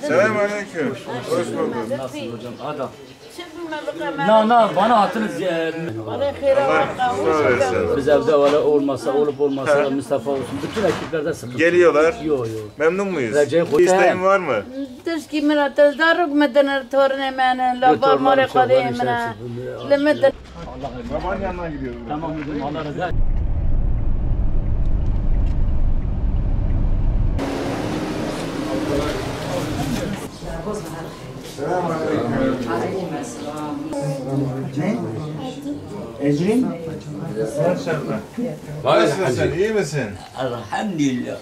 Selamünaleyküm. Hoş bulduk. Nasılsın hocam? Adam. Bana hatırınız. Biz evde olmasa olup olmasa Mustafa olsun. Bütün ekiplerde sıkıntı. Geliyorlar. Yok. Memnun muyuz? Recep Bir isteğin var mı? تشكي من تزدرق مدن التورن من لبا مري قديم من لمدن Babanın yanına gidiyoruz. Tamam müdürüm. Allah razı olsun. Ecrin? Nasılsın? İyi misin? Alhamdulillah.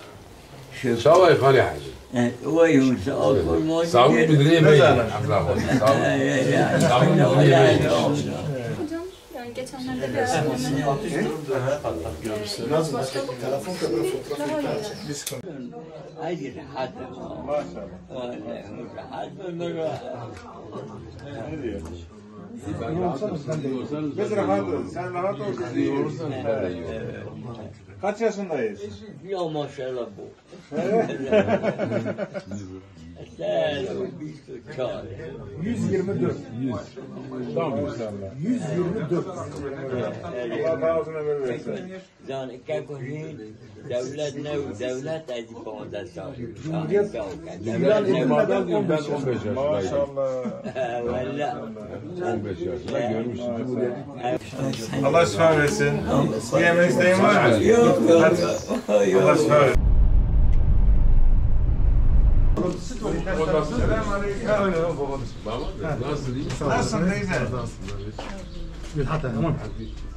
شاوي خالي حاجه وين سأقول موجود صعود بدري بين Yani geçenlerde bir أجل حتى Biz rahatız. Sen rahat ol. Biz iyiyiz. Kaç yaşındayız? يا ما شاء الله بو أساس 124. Tam inşallah. 124. Allah daha uzun ömür versin. زان كاكوهين دولتنا ودولة أدي فونداسيون Ben 15 yaşındayım. Maşallah. ولا 15 yaşında görmüşsün. Allah şifa versin. Bir yemek isteğin var mı? Hadi. Allah şifa versin. Selamünaleyküm. Nasıl iyi? Nasılsın teyze?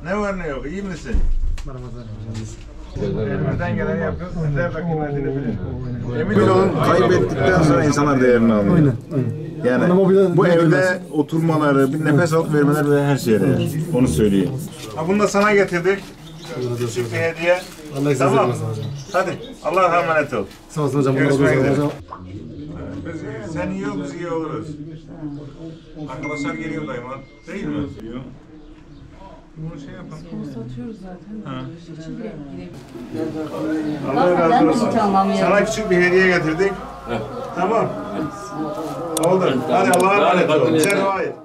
Ne var ne yok? İyi misin? Elimizden geleni yapıyoruz. Sizler de kıymetini bilin. Emin olun kaybettikten sonra insanlar değerini alıyor. Yani bu evde oturmaları, bir nefes alıp vermeler ve her şeyde. Onu söyleyeyim. Ha, bunu da sana getirdik. Küçük bir hediye. Tamam. Hadi. Allah'a emanet ol. Sağ olsun hocam. Görüşmek üzere. Sen iyi ol, biz iyi oluruz. Arkadaşlar geliyor daima. Değil mi? Bunu şey yapalım. satıyoruz zaten. Allah razı olsun. Sana küçük bir hediye getirdik. Tamam. Oldu. Hadi Allah'a emanet ol. Bize dua et.